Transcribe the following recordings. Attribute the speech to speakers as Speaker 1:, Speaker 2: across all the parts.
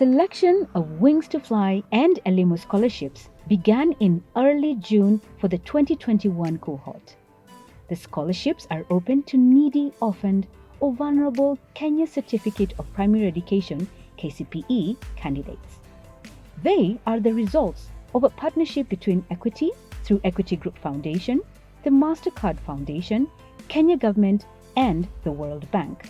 Speaker 1: Selection of Wings to Fly and Elimu scholarships began in early June for the 2021 cohort. The scholarships are open to needy, orphaned, or vulnerable Kenya Certificate of Primary Education (KCPE) candidates. They are the results of a partnership between Equity through Equity Group Foundation, the MasterCard Foundation, Kenya Government, and the World Bank.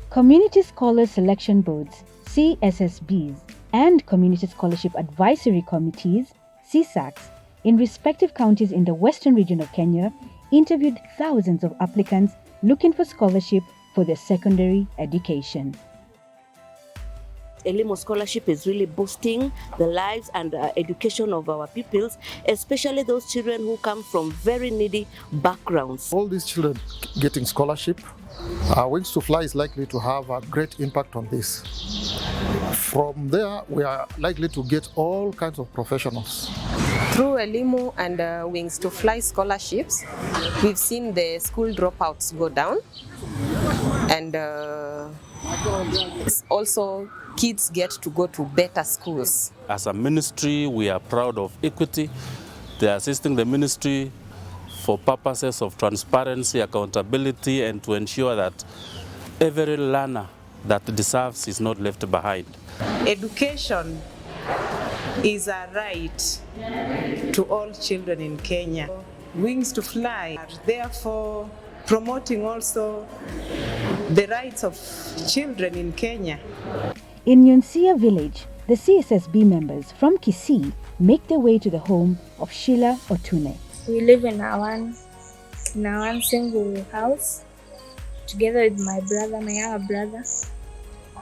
Speaker 1: Community Scholar Selection Boards (CSSBs) and Community Scholarship Advisory Committees (CSACs) in respective counties in the Western region of Kenya interviewed thousands of applicants looking for scholarship for their secondary education.
Speaker 2: Elimu scholarship is really boosting the lives and education of our pupils, especially those children who come from very needy backgrounds.
Speaker 3: All these children getting scholarship, Wings to Fly is likely to have a great impact on this. From there, we are likely to get all kinds of professionals.
Speaker 4: Through Elimu and Wings to Fly scholarships, we've seen the school dropouts go down, and also kids get to go to better schools.
Speaker 5: As a ministry, we are proud of Equity. They are assisting the ministry for purposes of transparency, accountability, and to ensure that every learner that deserves is not left behind.
Speaker 6: Education is a right to all children in Kenya. Wings to Fly are therefore promoting also the rights of children in Kenya.
Speaker 1: In Nyonsia village, the CSSB members from Kisii make their way to the home of Sheila Otune.
Speaker 7: We live in a one single house together with my brother, my younger brother,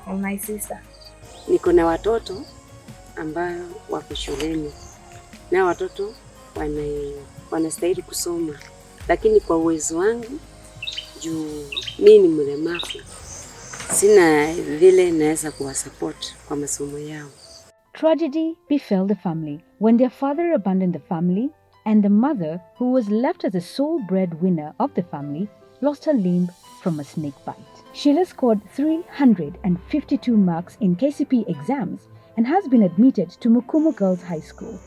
Speaker 7: and my sister.
Speaker 8: Niko na watoto ambao wako shuleni. Na watoto wanastahili kusoma. Lakini kwa uwezo wangu juu mimi ni mlemavu, sina vile naweza kuwasupport kwa masomo yao.
Speaker 1: Tragedy befell the family when their father abandoned the family and the mother, who was left as the sole breadwinner of the family, lost her limb from a snake bite. Sheila scored 352 marks in KCPE exams and has been admitted to Mukumu Girls High School.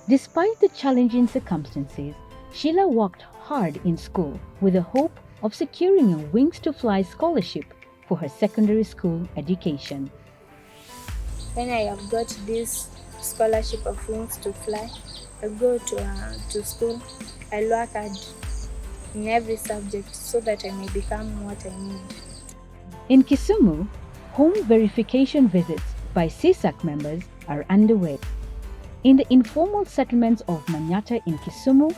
Speaker 1: Despite the challenging circumstances, Sheila worked hard in school with the hope of securing a Wings to Fly scholarship for her secondary school education.
Speaker 7: When I have got this scholarship of Wings to Fly, I go to school. I work hard in every subject so that I may become what I need.
Speaker 1: In Kisumu, home verification visits by CSAC members are underway. In the informal settlements of Manyata in Kisumu,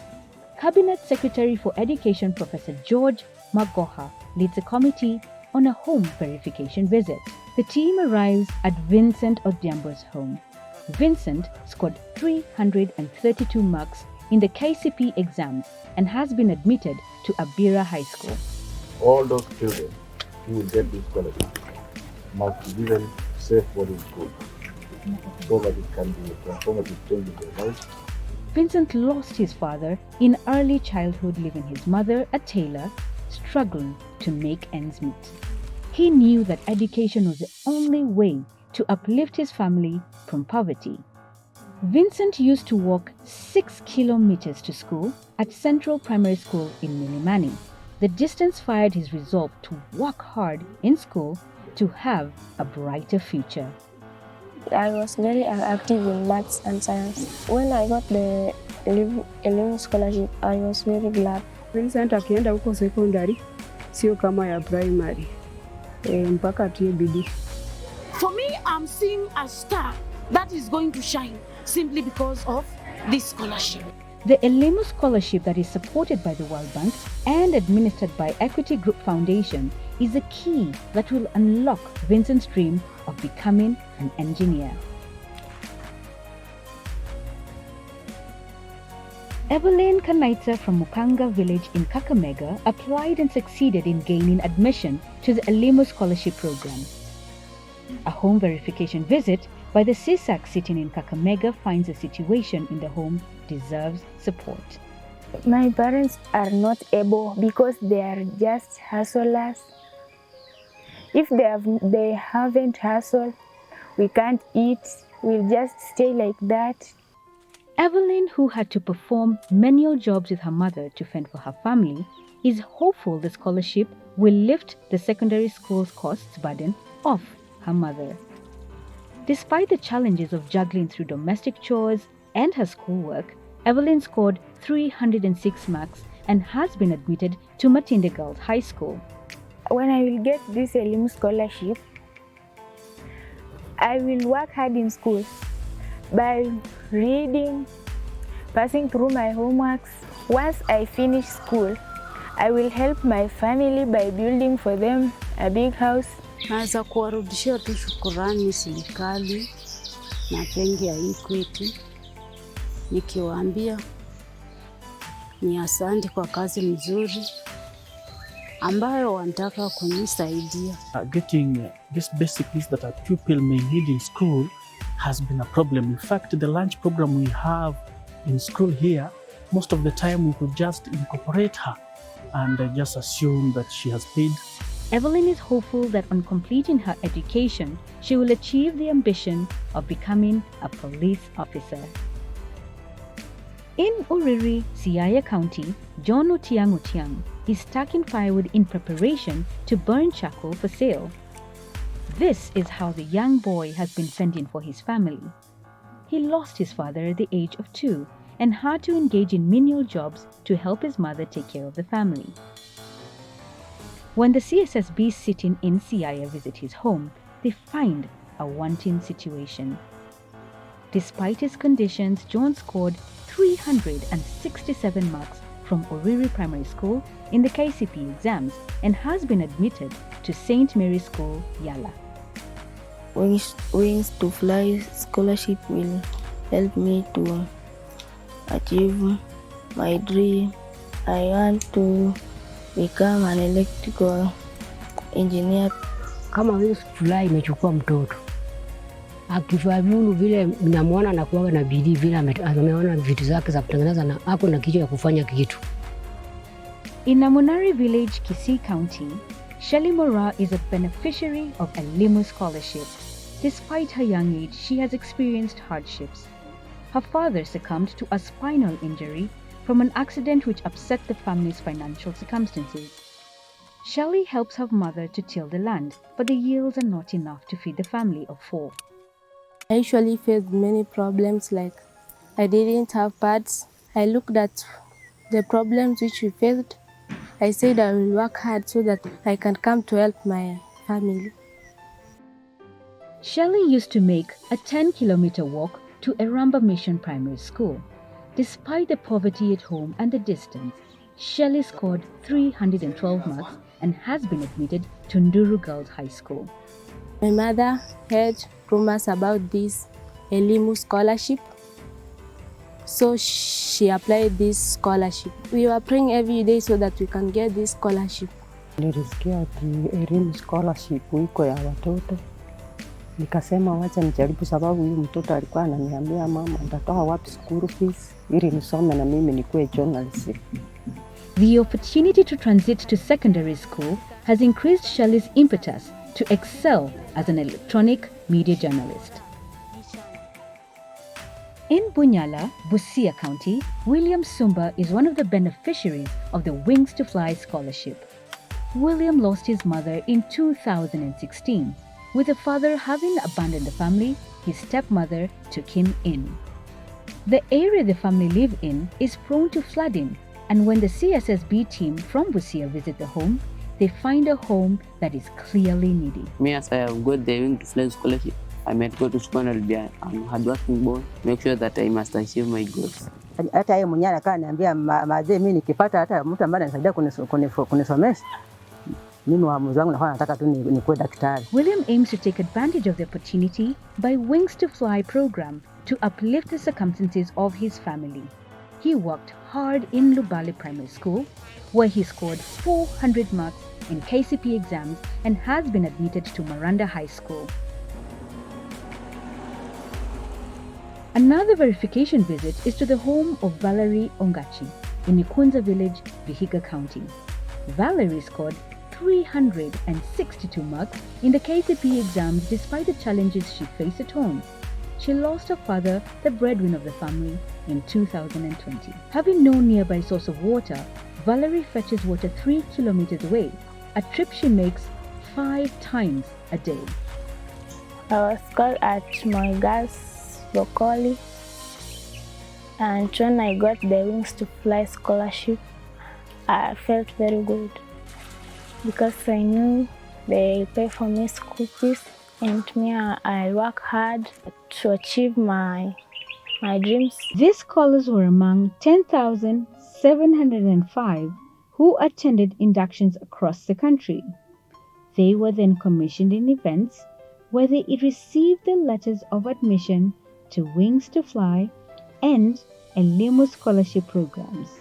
Speaker 1: Cabinet Secretary for Education Professor George Magoha leads a committee on a home verification visit. The team arrives at Vincent Odhiambo's home. Vincent scored 332 marks in the KCPE exams and has been admitted to Abira High School.
Speaker 9: All those children who will get this scholarship must be given safe boarding school so that it can be a transformative change in their lives.
Speaker 1: Vincent lost his father in early childhood, leaving his mother, a tailor, struggling to make ends meet. He knew that education was the only way to uplift his family from poverty. Vincent used to walk 6 kilometers to school at Central Primary School in Milimani. The distance fired his resolve to work hard in school to have a brighter future.
Speaker 7: I was very active in maths and science. When I got the Elimu scholarship, I was very glad.
Speaker 10: Vincent akienda huko secondary, sio kama ya primary. Mpaka atie bidii.
Speaker 11: For me, I'm seeing a star that is going to shine simply because of this scholarship.
Speaker 1: The Elimu scholarship that is supported by the World Bank and administered by Equity Group Foundation is a key that will unlock Vincent's dream of becoming an engineer. Evelyn Kanaitsa from Mukanga village in Kakamega applied and succeeded in gaining admission to the Elimu scholarship program. A home verification visit by the CSAC sitting in Kakamega finds the situation in the home deserves support.
Speaker 7: My parents are not able because they are just hustlers. If they haven't hustled, we can't eat, we'll just stay like that.
Speaker 1: Evelyn, who had to perform menial jobs with her mother to fend for her family, is hopeful the scholarship will lift the secondary school's costs burden off her mother. Despite the challenges of juggling through domestic chores and her schoolwork, Evelyn scored 306 marks and has been admitted to Matinde Girls High School.
Speaker 7: When I will get this Elimu scholarship, I will work hard in school by reading, passing through my homeworks. Once I finish school, I will help my family by building for them a big house.
Speaker 12: Naweza kuwarudishia tu shukurani serikali na benki ya Equity, nikiwaambia ni asante kwa kazi mzuri ambayo wanataka kunisaidia.
Speaker 13: Getting these basic needs that a pupil may need in school has been a problem. In fact, the lunch program we have in school here, most of the time we could just incorporate her and just assume that she has paid.
Speaker 1: Evelyn is hopeful that on completing her education, she will achieve the ambition of becoming a police officer. In Uriri, Siaya County, John Otiang is stacking firewood in preparation to burn charcoal for sale. This is how the young boy has been fending for his family. He lost his father at the age of 2 and had to engage in menial jobs to help his mother take care of the family. When the CSSB sitting in Siaya visit his home, they find a wanting situation. Despite his conditions, John scored 367 marks from Oriri Primary School in the KCP exams and has been admitted to St. Mary's School, Yala.
Speaker 14: Wings to Fly scholarship will help me to achieve my dream. I want to become an electrical engineer.
Speaker 15: Kama Wings to Fly imechukua mtoto akifaulu vile ninamwona na kuwa na bidii vile ameona vitu zake za kutengeneza na ako na kitu ya kufanya kitu.
Speaker 1: In Namunari Village, Kisii County, Shelly Mora is a beneficiary of Elimu scholarship. Despite her young age, she has experienced hardships. Her father succumbed to a spinal injury from an accident which upset the family's financial circumstances. Shelly helps her mother to till the land, but the yields are not enough to feed the family of 4.
Speaker 14: I usually faced many problems, like I didn't have pads. I looked at the problems which we faced. I said I will work hard so that I can come to help my family.
Speaker 1: Shelly used to make a 10-kilometer walk to Eramba Mission Primary School. Despite the poverty at home and the distance, Shelly scored 312 marks and has been admitted to Nduru Girls High School.
Speaker 14: My mother heard rumors about this Elimu scholarship, so she applied this scholarship. We were praying every day so that we can get this scholarship.
Speaker 15: Nilisikia ati Elimu scholarship iko ya watoto. Nikasema wacha nijaribu, sababu huyu mtoto alikuwa ananiambia mama, nitatoa wapi school fees ili nisome na mimi nikuwe journalist.
Speaker 1: The opportunity to transit to secondary school has increased Shelly's impetus to excel as an electronic media journalist. In Bunyala, Busia County, William Sumba is one of the beneficiaries of the Wings to Fly scholarship. William lost his mother in 2016. With the father having abandoned the family, his stepmother took him in. The area the family live in is prone to flooding, and when the CSSB team from Busia visit the home, they find a home that is clearly needy.
Speaker 16: Me, as I have got the Wings to Fly scholarship, I might go to school and I'll be a hardworking boy, make sure that I must achieve my goals.
Speaker 17: Hata yeye mwenyewe anakaa ananiambia mazee, mimi nikipata hata mtu ambaye anasaidia kunisomesha, mimi waamuzi wangu nakuwa nataka tu nikuwe daktari.
Speaker 1: William aims to take advantage of the opportunity by Wings to Fly program to uplift the circumstances of his family. He worked hard in Lubale Primary School, where he scored 400 marks in KCP exams and has been admitted to Maranda High School. Another verification visit is to the home of Valerie Ongachi in Nikunza Village, Vihiga County. Valerie scored 362 marks in the KCPE exams despite the challenges she faced at home. She lost her father, the breadwinner of the family, in 2020. Having no nearby source of water, Valerie fetches water 3 kilometers away, a trip she makes 5 times a day.
Speaker 7: I was called at my girls' locally, and when I got the Wings to Fly scholarship, I felt very good because I knew they pay for me school fees, and me, I work hard to achieve my dreams.
Speaker 1: These scholars were among 10,705 who attended inductions across the country. They were then commissioned in events where they received the letters of admission to Wings to Fly and Elimu scholarship programs.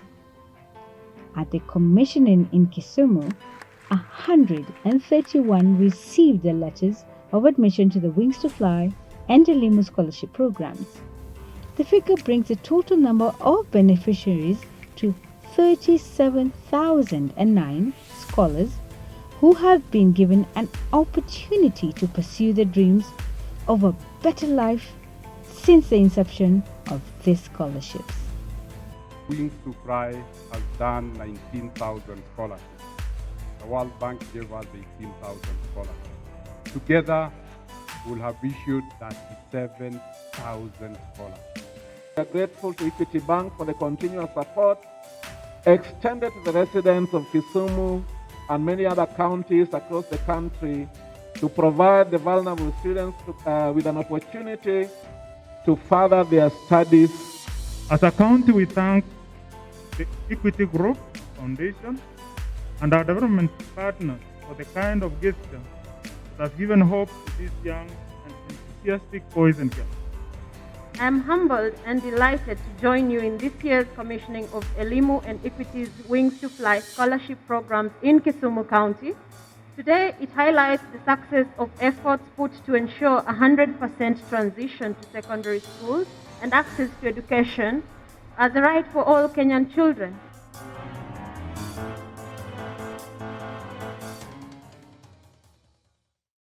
Speaker 1: At the commissioning in Kisumu, 131 received the letters of admission to the Wings to Fly and Elimu scholarship programs. The figure brings the total number of beneficiaries to 37,009 scholars who have been given an opportunity to pursue their dreams of a better life since the inception of these scholarships.
Speaker 18: Wings to Fly has done 19,000 scholarships. The World Bank gave us 18,000 scholarships. Together, we'll have issued 37,000 scholarships.
Speaker 19: We are grateful to Equity Bank for the continuous support extended to the residents of Kisumu and many other counties across the country to provide the vulnerable students with an opportunity to further their studies.
Speaker 18: As a county, we thank the Equity Group Foundation and our development partners for the kind of gesture that has given hope to these young and enthusiastic boys and girls.
Speaker 20: I am humbled and delighted to join you in this year's commissioning of Elimu and Equity's Wings to Fly scholarship programs in Kisumu County. Today, it highlights the success of efforts put to ensure 100% transition to secondary schools and access to education as a right for all Kenyan children.